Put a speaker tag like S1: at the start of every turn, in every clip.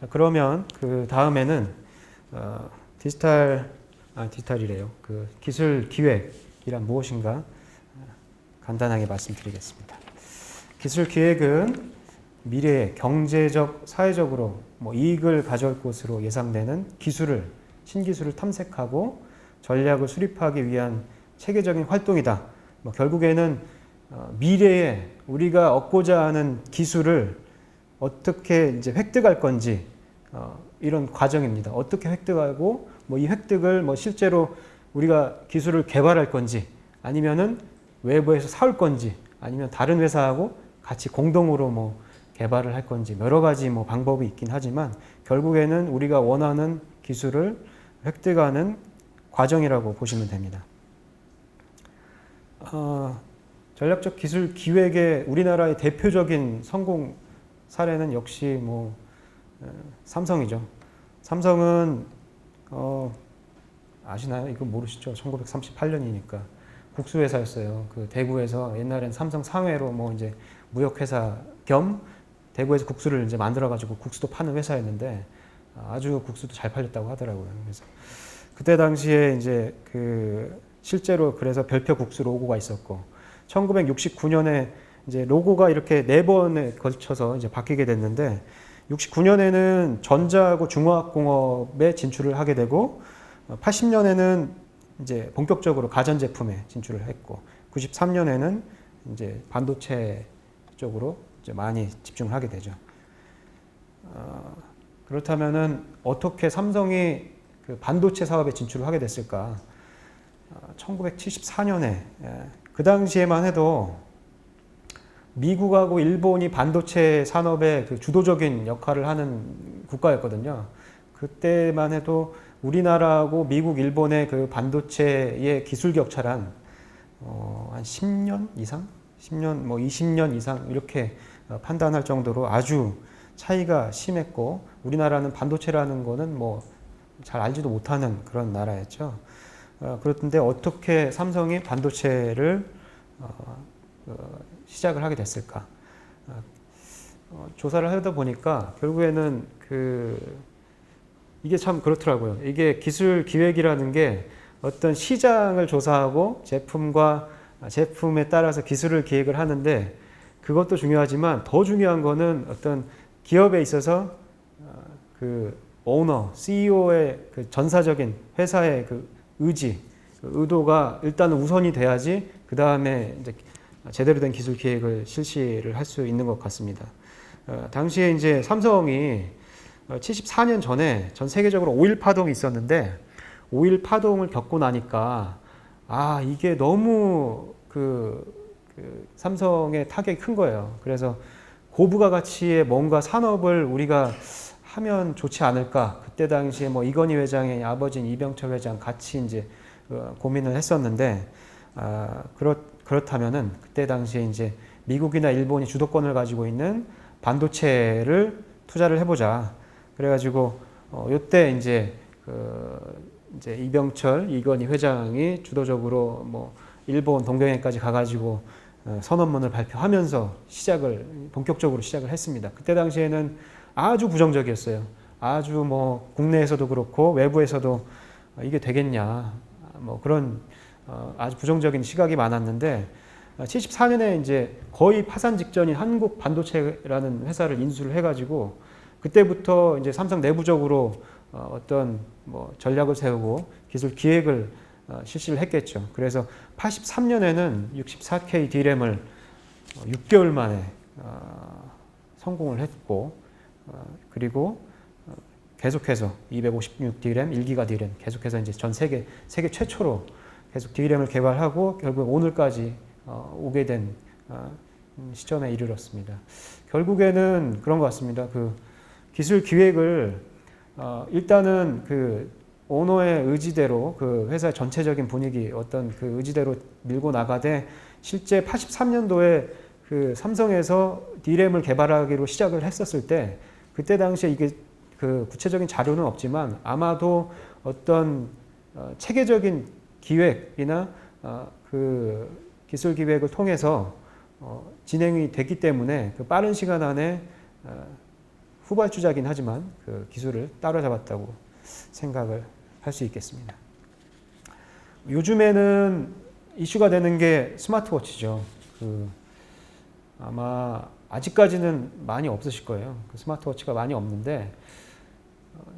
S1: 자, 그러면 그 다음에는 디지털이래요. 그 기술 기획이란 무엇인가 간단하게 말씀드리겠습니다. 기술 기획은 미래에 경제적, 사회적으로 이익을 가져올 것으로 예상되는 신기술을 탐색하고 전략을 수립하기 위한 체계적인 활동이다. 결국에는 미래에 우리가 얻고자 하는 기술을 어떻게 이제 획득할 건지 이런 과정입니다. 어떻게 획득하고 이 획득을 실제로 우리가 기술을 개발할 건지 아니면은 외부에서 사올 건지 아니면 다른 회사하고 같이 공동으로 개발을 할 건지 여러 가지 방법이 있긴 하지만 결국에는 우리가 원하는 기술을 획득하는 과정이라고 보시면 됩니다. 전략적 기술 기획의 우리나라의 대표적인 성공 사례는 역시 삼성이죠. 삼성은 아시나요? 이거 모르시죠? 1938년이니까 국수 회사였어요. 그 대구에서 옛날엔 삼성 상회로 이제 무역회사 겸 대구에서 국수를 이제 만들어가지고 국수도 파는 회사였는데 아주 국수도 잘 팔렸다고 하더라고요. 그래서 그때 당시에 이제 실제로 그래서 별표 국수 로고가 있었고 1969년에 이제 로고가 이렇게 4번에 걸쳐서 이제 바뀌게 됐는데 69년에는 전자하고 중화학공업에 진출을 하게 되고 80년에는 이제 본격적으로 가전제품에 진출을 했고 93년에는 이제 반도체 쪽으로 이제 많이 집중을 하게 되죠. 그렇다면은 어떻게 삼성이 그 반도체 사업에 진출을 하게 됐을까? 1974년에 그 당시에만 해도 미국하고 일본이 반도체 산업의 그 주도적인 역할을 하는 국가였거든요. 그때만 해도 우리나라하고 미국, 일본의 그 반도체의 기술 격차란 한 10년 이상? 10년, 20년 이상 이렇게 판단할 정도로 아주 차이가 심했고 우리나라는 반도체라는 거는 잘 알지도 못하는 그런 나라였죠. 그런데 어떻게 삼성이 반도체를 시작을 하게 됐을까? 조사를 하다 보니까 결국에는 이게 참 그렇더라고요. 이게 기술 기획이라는 게 어떤 시장을 조사하고 제품에 따라서 기술을 기획을 하는데 그것도 중요하지만 더 중요한 거는 어떤 기업에 있어서 그 오너, CEO의 그 전사적인 회사의 그 의도가 일단 우선이 돼야지 그 다음에 이제 제대로 된 기술 기획을 실시를 할 수 있는 것 같습니다. 당시에 이제 삼성이 74년 전에 전 세계적으로 5.1 파동이 있었는데 5.1 파동을 겪고 나니까 이게 너무 삼성의 타격이 큰 거예요. 그래서 고부가 가치의 뭔가 산업을 우리가 하면 좋지 않을까. 그때 당시에 이건희 회장의 아버지인 이병철 회장 같이 이제 고민을 했었는데 그렇다면은 그때 당시에 이제 미국이나 일본이 주도권을 가지고 있는 반도체를 투자를 해보자. 그래가지고 요때 이제 이제 이병철, 이건희 회장이 주도적으로 일본 동경에까지 가가지고 선언문을 발표하면서 본격적으로 시작을 했습니다. 그때 당시에는 아주 부정적이었어요. 아주 국내에서도 그렇고 외부에서도 이게 되겠냐 그런 아주 부정적인 시각이 많았는데 74년에 이제 거의 파산 직전인 한국 반도체라는 회사를 인수를 해가지고 그때부터 이제 삼성 내부적으로 어떤 전략을 세우고 기술 기획을 실시를 했겠죠. 그래서 83년에는 64K D램을 6개월 만에 성공을 했고 그리고 계속해서 256 D램, 1기가 D램 계속해서 이제 전 세계 최초로 계속 D램을 개발하고 결국 오늘까지 오게 된 시점에 이르렀습니다. 결국에는 그런 것 같습니다. 기술 기획을 일단은 오너의 의지대로 회사의 전체적인 분위기 어떤 의지대로 밀고 나가되 실제 83년도에 삼성에서 D램을 개발하기로 시작을 했었을 때 그때 당시에 이게 구체적인 자료는 없지만 아마도 어떤 체계적인 기획이나 기술 기획을 통해서 진행이 됐기 때문에 빠른 시간 안에 후발주자긴 하지만 그 기술을 따라잡았다고 생각을 할 수 있겠습니다. 요즘에는 이슈가 되는 게 스마트워치죠. 아마 아직까지는 많이 없으실 거예요. 그 스마트워치가 많이 없는데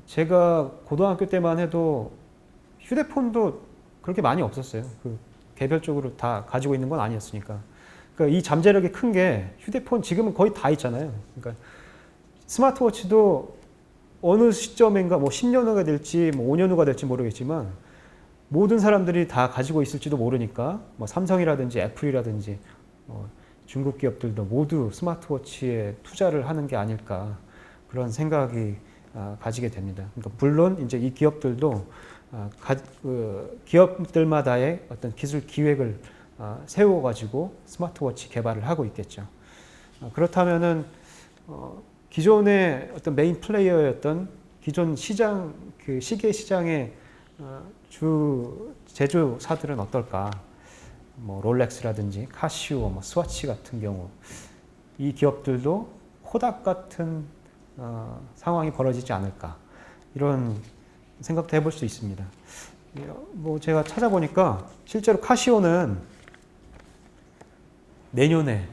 S1: 제가 고등학교 때만 해도 휴대폰도 그렇게 많이 없었어요. 개별적으로 다 가지고 있는 건 아니었으니까. 그러니까 이 잠재력이 큰 게 휴대폰 지금은 거의 다 있잖아요. 그러니까 스마트워치도 어느 시점인가 뭐 10년 후가 될지 뭐 5년 후가 될지 모르겠지만 모든 사람들이 다 가지고 있을지도 모르니까 뭐 삼성이라든지 애플이라든지 중국 기업들도 모두 스마트워치에 투자를 하는 게 아닐까 그런 생각이 가지게 됩니다. 그러니까 물론 이제 이 기업들도 기업들마다의 어떤 기술 기획을 세워가지고 스마트워치 개발을 하고 있겠죠. 그렇다면은 기존의 어떤 메인 플레이어였던 기존 시장 그 시계 시장의 주 제조사들은 어떨까? 뭐 롤렉스라든지 카시오, 뭐 스와치 같은 경우 이 기업들도 코닥 같은 상황이 벌어지지 않을까 이런 생각도 해볼 수 있습니다. 뭐 제가 찾아보니까 실제로 카시오는 내년에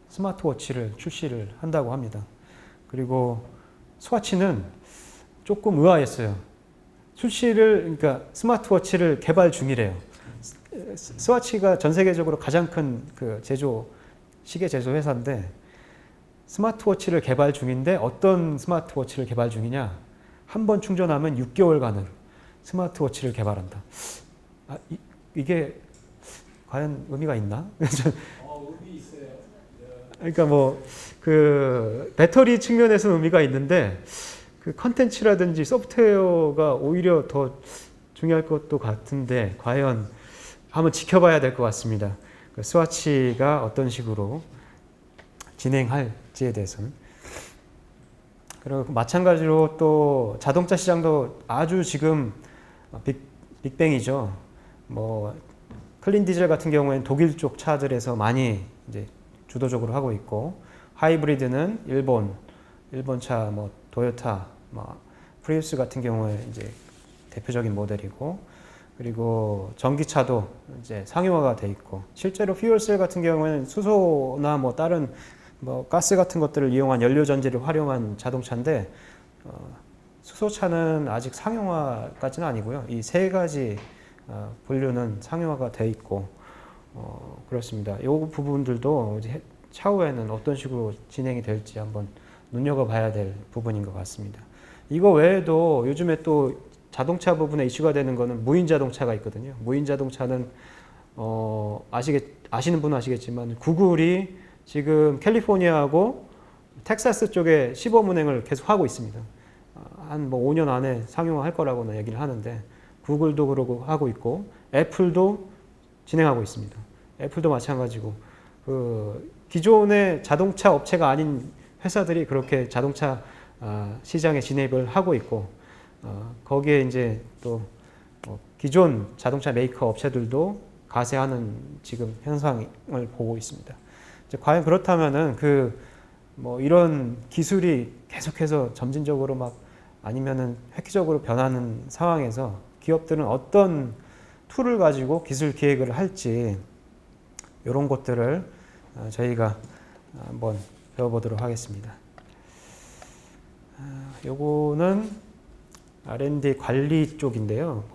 S1: 스마트워치를 출시를 한다고 합니다. 그리고 스와치는 조금 의아했어요. 그러니까 스마트워치를 개발 중이래요. 스와치가 전 세계적으로 가장 큰 그 시계 제조 회사인데 스마트워치를 개발 중인데 어떤 스마트워치를 개발 중이냐? 한 번 충전하면 6개월간을 스마트워치를 개발한다. 이게 과연 의미가 있나?
S2: 의미 있어요.
S1: 그러니까 그 배터리 측면에서는 의미가 있는데 그 컨텐츠라든지 소프트웨어가 오히려 더 중요할 것도 같은데 과연 한번 지켜봐야 될 것 같습니다. 그 스와치가 어떤 식으로 진행할지에 대해서는. 그리고 마찬가지로 또 자동차 시장도 아주 지금 빅뱅이죠. 뭐 클린 디젤 같은 경우에는 독일 쪽 차들에서 많이 이제 주도적으로 하고 있고 하이브리드는 일본 차 뭐 도요타, 뭐 프리우스 같은 경우에 이제 대표적인 모델이고 그리고 전기차도 이제 상용화가 돼 있고 실제로 퓨얼셀 같은 경우에는 수소나 뭐 다른 뭐 가스 같은 것들을 이용한 연료 전지를 활용한 자동차인데 수소차는 아직 상용화까지는 아니고요. 이 세 가지 분류는 상용화가 돼 있고 그렇습니다. 이 부분들도 이제 차후에는 어떤 식으로 진행이 될지 한번 눈여겨봐야 될 부분인 것 같습니다. 이거 외에도 요즘에 또 자동차 부분에 이슈가 되는 거는 무인 자동차가 있거든요. 무인 자동차는 아시는 분은 아시겠지만 구글이 지금 캘리포니아하고 텍사스 쪽에 시범 운행을 계속 하고 있습니다. 한 뭐 5년 안에 상용화할 거라고는 얘기를 하는데 구글도 그러고 하고 있고 애플도 진행하고 있습니다. 애플도 마찬가지고 그 기존의 자동차 업체가 아닌 회사들이 그렇게 자동차 시장에 진입을 하고 있고 거기에 이제 또 기존 자동차 메이커 업체들도 가세하는 지금 현상을 보고 있습니다. 이제 과연 그렇다면은 뭐 이런 기술이 계속해서 점진적으로 막 아니면은 획기적으로 변하는 상황에서 기업들은 어떤 툴을 가지고 기술 기획을 할지 이런 것들을 저희가 한번 배워보도록 하겠습니다. 요거는 R&D 관리 쪽인데요.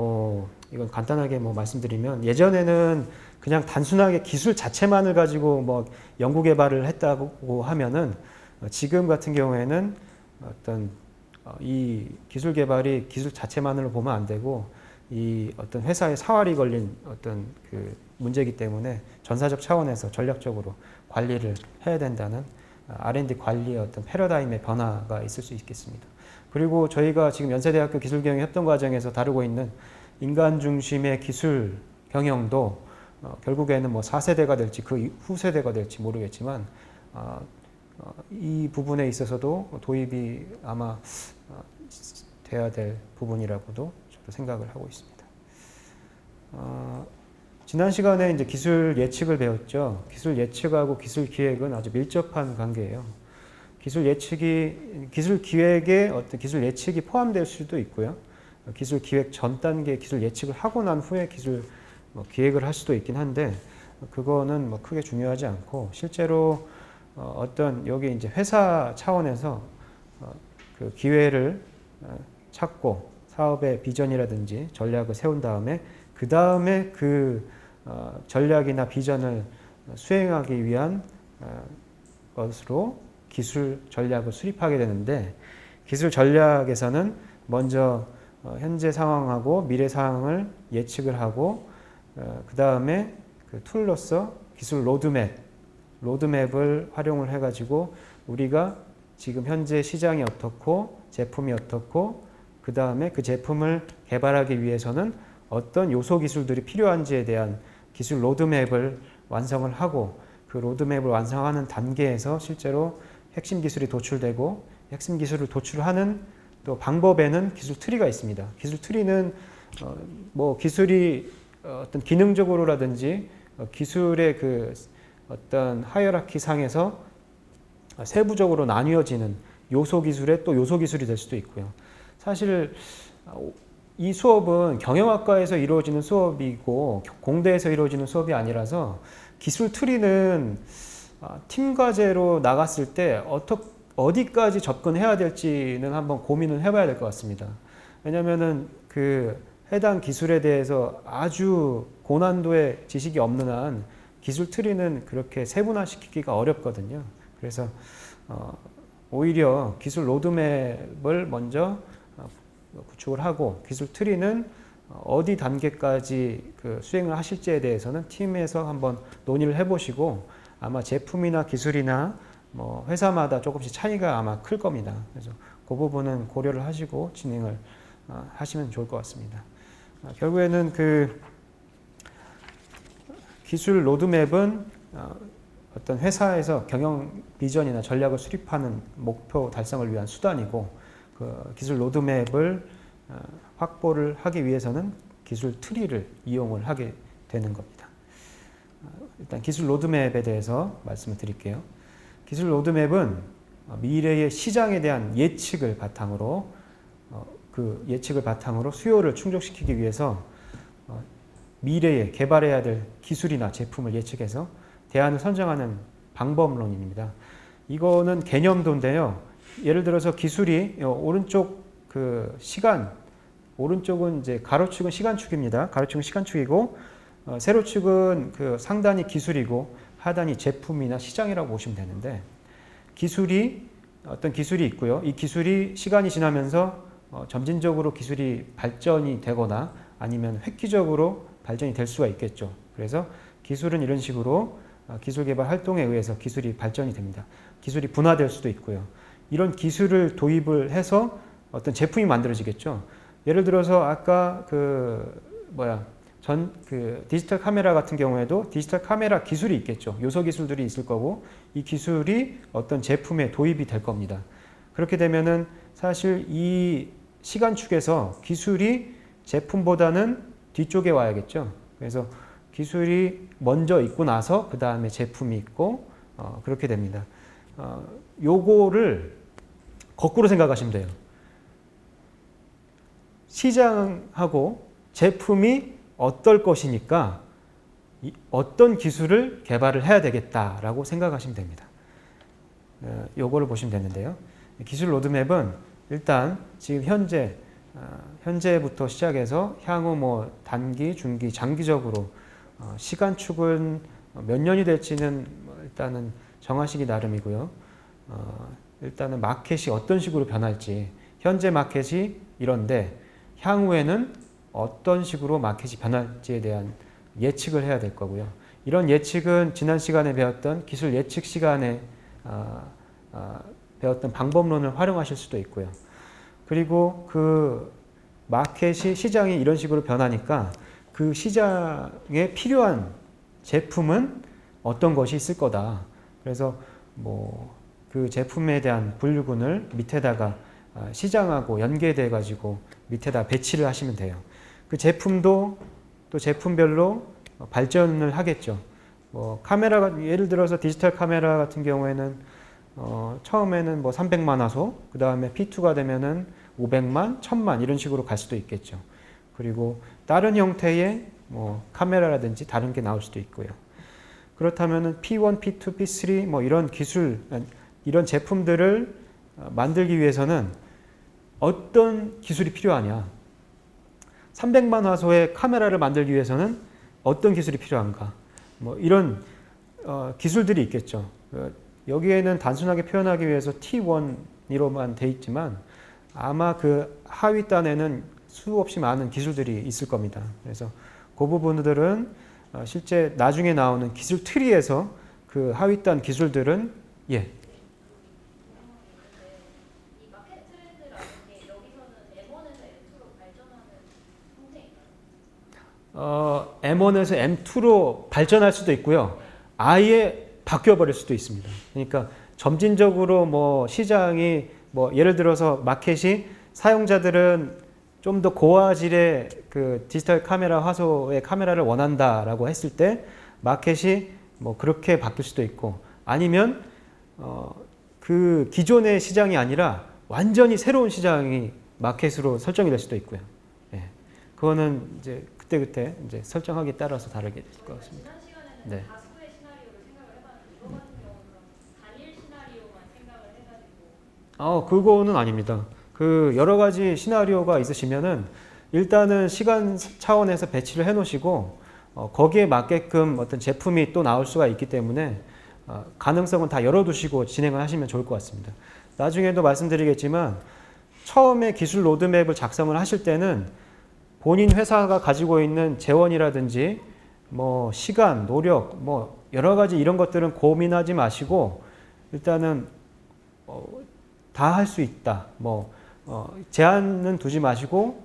S1: 이건 간단하게 뭐 말씀드리면 예전에는 그냥 단순하게 기술 자체만을 가지고 뭐 연구 개발을 했다고 하면은 지금 같은 경우에는 어떤 이 기술 개발이 기술 자체만으로 보면 안 되고 이 어떤 회사에 사활이 걸린 어떤 그 문제이기 때문에 전사적 차원에서 전략적으로 관리를 해야 된다는 R&D 관리의 어떤 패러다임의 변화가 있을 수 있겠습니다. 그리고 저희가 지금 연세대학교 기술경영 협동과정에서 다루고 있는 인간 중심의 기술 경영도 결국에는 뭐 4세대가 될지 그 후세대가 될지 모르겠지만 이 부분에 있어서도 도입이 아마 돼야 될 부분이라고도 저도 생각을 하고 있습니다. 지난 시간에 이제 기술 예측을 배웠죠. 기술 예측하고 기술 기획은 아주 밀접한 관계예요. 기술 기획에 어떤 기술 예측이 포함될 수도 있고요. 기술 기획 전 단계 기술 예측을 하고 난 후에 기술 기획을 할 수도 있긴 한데 그거는 뭐 크게 중요하지 않고 실제로 어떤 여기 이제 회사 차원에서 그 기회를 찾고 사업의 비전이라든지 전략을 세운 다음에 그 다음에 그 전략이나 비전을 수행하기 위한 것으로 기술 전략을 수립하게 되는데 기술 전략에서는 먼저 현재 상황하고 미래 상황을 예측을 하고 그 다음에 그 툴로서 기술 로드맵을 활용을 해가지고 우리가 지금 현재 시장이 어떻고 제품이 어떻고 그 다음에 그 제품을 개발하기 위해서는 어떤 요소 기술들이 필요한지에 대한 기술 로드맵을 완성을 하고 그 로드맵을 완성하는 단계에서 실제로 핵심 기술이 도출되고 핵심 기술을 도출하는 또 방법에는 기술 트리가 있습니다. 기술 트리는 뭐 기술이 어떤 기능적으로라든지 기술의 그 어떤 하이어라키 상에서 세부적으로 나뉘어지는 요소 기술의 또 요소 기술이 될 수도 있고요. 사실 이 수업은 경영학과에서 이루어지는 수업이고 공대에서 이루어지는 수업이 아니라서 기술 트리는 팀 과제로 나갔을 때 어디까지 접근해야 될지는 한번 고민을 해봐야 될 것 같습니다. 왜냐하면은 그 해당 기술에 대해서 아주 고난도의 지식이 없는 한 기술 트리는 그렇게 세분화시키기가 어렵거든요. 그래서 오히려 기술 로드맵을 먼저 구축을 하고 기술 트리는 어디 단계까지 그 수행을 하실지에 대해서는 팀에서 한번 논의를 해보시고 아마 제품이나 기술이나 뭐 회사마다 조금씩 차이가 아마 클 겁니다. 그래서 그 부분은 고려를 하시고 진행을 하시면 좋을 것 같습니다. 결국에는 그 기술 로드맵은 어떤 회사에서 경영 비전이나 전략을 수립하는 목표 달성을 위한 수단이고 그 기술 로드맵을 확보를 하기 위해서는 기술 트리를 이용을 하게 되는 겁니다. 일단 기술 로드맵에 대해서 말씀을 드릴게요. 기술 로드맵은 미래의 시장에 대한 예측을 바탕으로 수요를 충족시키기 위해서 미래에 개발해야 될 기술이나 제품을 예측해서 대안을 선정하는 방법론입니다. 이거는 개념도인데요. 예를 들어서 기술이 오른쪽 그 오른쪽은 이제 가로축은 시간축입니다. 가로축은 시간축이고 세로축은 그 상단이 기술이고 하단이 제품이나 시장이라고 보시면 되는데 어떤 기술이 있고요. 이 기술이 시간이 지나면서 점진적으로 기술이 발전이 되거나 아니면 획기적으로 발전이 될 수가 있겠죠. 그래서 기술은 이런 식으로 기술 개발 활동에 의해서 기술이 발전이 됩니다. 기술이 분화될 수도 있고요. 이런 기술을 도입을 해서 어떤 제품이 만들어지겠죠. 예를 들어서 아까 디지털 카메라 같은 경우에도 디지털 카메라 기술이 있겠죠. 요소 기술들이 있을 거고 이 기술이 어떤 제품에 도입이 될 겁니다. 그렇게 되면은 사실 이 시간축에서 기술이 제품보다는 뒤쪽에 와야겠죠. 그래서 기술이 먼저 있고 나서 그 다음에 제품이 있고 그렇게 됩니다. 요거를 거꾸로 생각하시면 돼요. 시장하고 제품이 어떨 것이니까 어떤 기술을 개발을 해야 되겠다라고 생각하시면 됩니다. 요거를 보시면 되는데요. 기술 로드맵은 일단 지금 현재부터 시작해서 향후 뭐 단기, 중기, 장기적으로 시간축은 몇 년이 될지는 일단은 정하시기 나름이고요. 일단은 마켓이 어떤 식으로 변할지 현재 마켓이 이런데 향후에는 어떤 식으로 마켓이 변할지에 대한 예측을 해야 될 거고요. 이런 예측은 지난 시간에 배웠던 기술 예측 시간에 배웠던 방법론을 활용하실 수도 있고요. 그리고 그 마켓이 시장이 이런 식으로 변하니까 그 시장에 필요한 제품은 어떤 것이 있을 거다. 그래서 뭐 그 제품에 대한 분류군을 밑에다가 시장하고 연계돼 가지고 밑에다 배치를 하시면 돼요. 그 제품도 또 제품별로 발전을 하겠죠. 뭐 카메라가 예를 들어서 디지털 카메라 같은 경우에는 처음에는 뭐 300만 화소, 그 다음에 P2가 되면은 500만, 1000만 이런 식으로 갈 수도 있겠죠. 그리고 다른 형태의 뭐 카메라라든지 다른 게 나올 수도 있고요. 그렇다면은 P1, P2, P3 뭐 이런 기술, 이런 제품들을 만들기 위해서는 어떤 기술이 필요하냐? 300만 화소의 카메라를 만들기 위해서는 어떤 기술이 필요한가? 뭐 이런 기술들이 있겠죠. 여기에는 단순하게 표현하기 위해서 T1으로만 돼 있지만 아마 그 하위단에는 수없이 많은 기술들이 있을 겁니다. 그래서 그 부분들은 실제 나중에 나오는 기술 트리에서 그 하위단 기술들은 예.
S3: 이 마켓 트렌드라는 게 여기서는 M1에서 M2로 발전하는 형태인가요?
S1: M1에서 M2로 발전할 수도 있고요. 아예 바뀌어버릴 수도 있습니다. 그러니까 점진적으로 뭐 시장이 뭐 예를 들어서 마켓이 사용자들은 좀 더 고화질의 그 디지털 카메라 화소의 카메라를 원한다라고 했을 때 마켓이 뭐 그렇게 바뀔 수도 있고 아니면 그 기존의 시장이 아니라 완전히 새로운 시장이 마켓으로 설정이 될 수도 있고요. 예. 그거는 이제 그때 이제 설정하기에 따라서 다르게 될 것 같습니다.
S3: 지난 시간에는
S1: 네.
S3: 다수의 시나리오를 생각을 해봤는데 이거 같은 경우는 단일 시나리오만 생각을 해가지고
S1: 그거는 아닙니다. 그 여러 가지 시나리오가 있으시면은 일단은 시간 차원에서 배치를 해 놓으시고 거기에 맞게끔 어떤 제품이 또 나올 수가 있기 때문에 가능성은 다 열어두시고 진행을 하시면 좋을 것 같습니다. 나중에도 말씀드리겠지만 처음에 기술 로드맵을 작성을 하실 때는 본인 회사가 가지고 있는 재원이라든지 뭐 시간, 노력, 뭐 여러 가지 이런 것들은 고민하지 마시고 일단은 다 할 수 있다. 뭐 제한은 두지 마시고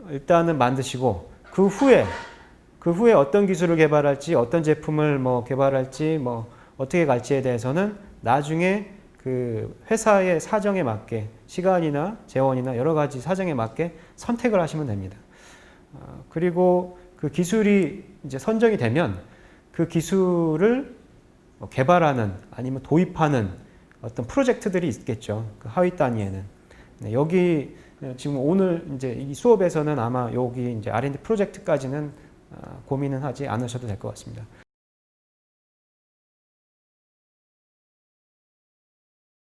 S1: 일단은 만드시고 그 후에 어떤 기술을 개발할지 어떤 제품을 뭐 개발할지 뭐 어떻게 갈지에 대해서는 나중에 그 회사의 사정에 맞게 시간이나 재원이나 여러 가지 사정에 맞게 선택을 하시면 됩니다. 그리고 그 기술이 이제 선정이 되면 그 기술을 개발하는 아니면 도입하는 어떤 프로젝트들이 있겠죠. 그 하위 단위에는. 네, 여기 지금 오늘 이제 이 수업에서는 아마 여기 이제 R&D 프로젝트까지는 고민은 하지 않으셔도 될 것 같습니다.